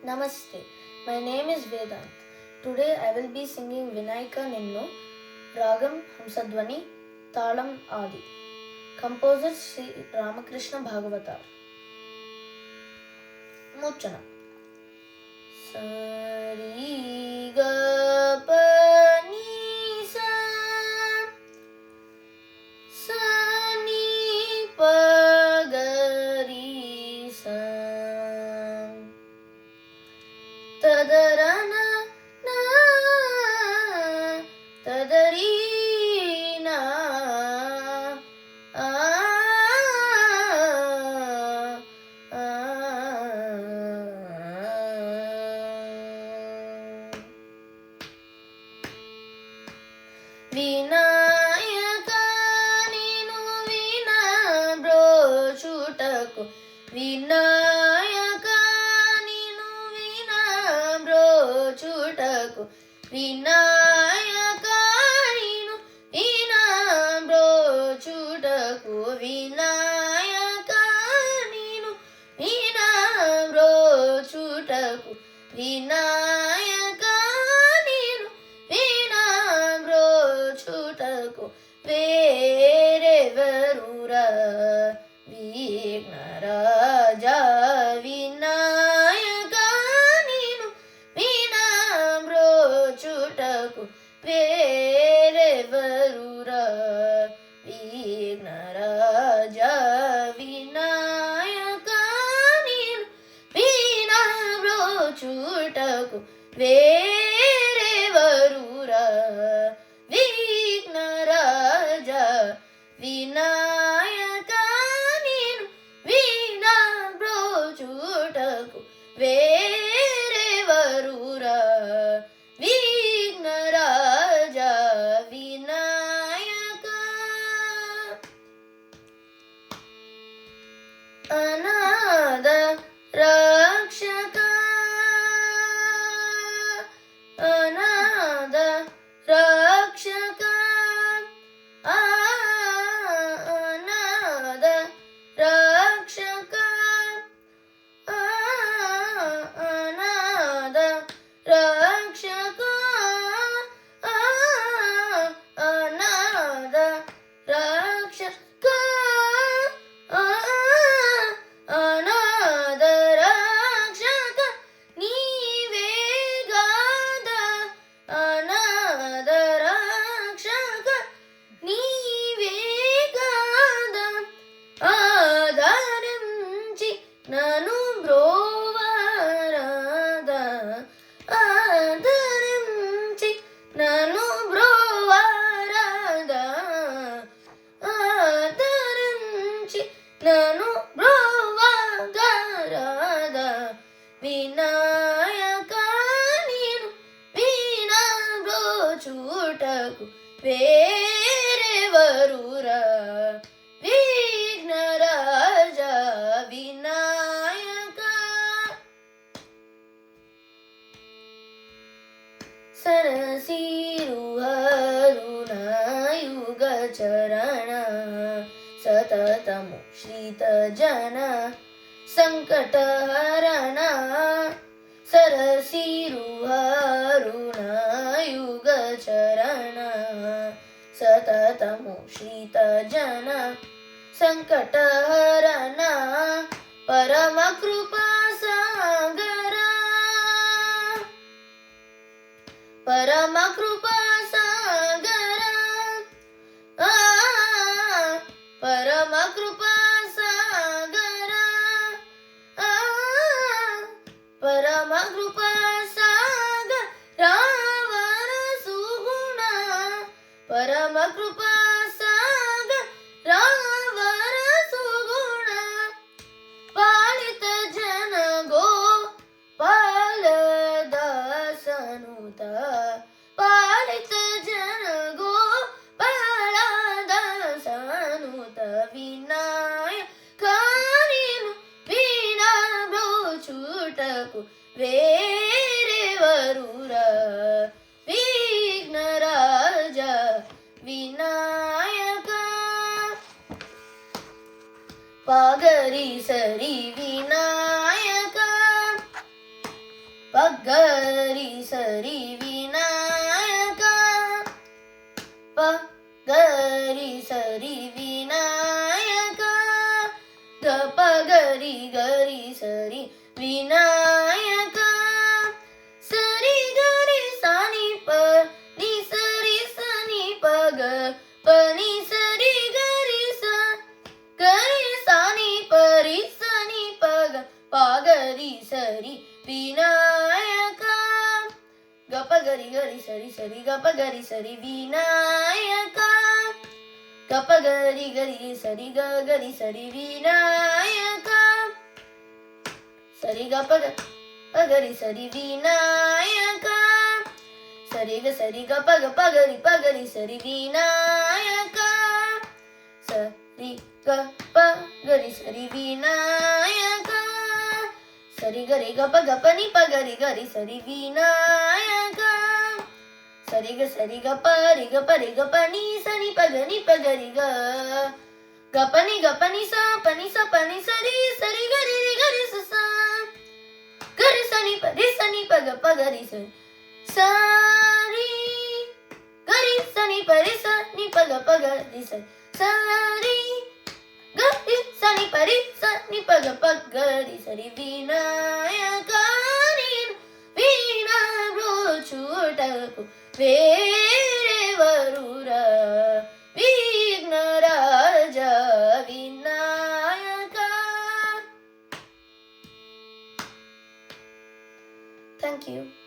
Namaste. My name is Vedant. Today I will be singing Vinayaka Ninnu, Ragam Hamsadvani, Talam Adi. Composer Sri Ramakrishna Bhagavatar. Mochana. Sari ga pa ni sa sa ni pa ga ri sa ತದರನ ತದರೀನ Vinayaka ನೀನು ವಿನ ಬ್ರೋಚುಟಕು ವಿನಾಯಕ చూటకు వినాయక నీను వినబ్రో చూటకు వినాయక నీను వినబ్రో చూటకు వినాయక నీను వినబ్రో చూటకు వేరెవరురా విఘ్నరాజా వేరెవరురా విఘ్నరాజా వినాయక నీను వినబ్రోచుటకు వేరెవరురా విఘ్నరాజా వినాయక నీను వినబ్రోచుటకు వేరెవరురా అనాథ రక్షక అనాథ రక్షక అనాథ రక్షక అనాథ రక్షక అనాథ రక్షక నను బ్రోవరాద ఆదరించి నను బ్రోవరాద ఆదరించి నను బ్రోవరాద వినాయక నీను వినబ్రోచుటకు వేరెవరురా విఘ్నరాజా వినాయక సరసిరుహరుణయుగ చరణ సతతము శ్రీత జన సంకటహరణ సరసిరుహరుణయుగ చరణ సతతము శ్రీత జన సంకటహరణ పరమ కృపా సాగర పరమ కృపా సాగర పరమ కృపా సాగర పరమ కృపా సాగర రావణ సుగుణ పరమ కృపా సాగర రావణ సుగుణ పాలిత జన గో పాలదాసనుత పాలిత జన గో పాలదాసనుత వినాయక నీను వినబ్రోచుటకు వేరెవరురా విఘ్నరాజా వినాయక పాగరి సరి వినాయక గరి సరి వినాయక ప గరి సరి వినాయక గ ప గరి గరి సరి వినాయక సరి గరి సని ప ని సరి సని ప గ ప ని సరి గరి స గరి సని ప రి సని ప గ ప గరి సరి వినాయక గ ప గరి గరి సరి సరి గ ప గరి సరి వినాయక గ ప గరి గరి సరి గ గరి సరి వినాయక సరి గ ప గరి సరి వినాయక సరి గ ప గరి సరి వినాయక సరి గ ప గరి సరి వినాయక సరి గరి గ ప ని ప గరి సరి వినాయక సరి గ ప రి గ ప ని సని ప గరి గ ప ని స ప ని సరి సరి గరి రి గరి స స గరి సని ప గ ప గరి సరి సరి గరి సని ప రి స ని ప గరి సరి సరి గరి సని ప రి స ని ప గరి సరి వినాయక వీణ బ్రోచుటకు వేరెవరురా విఘ్నరాజ వినాయక. Thank you.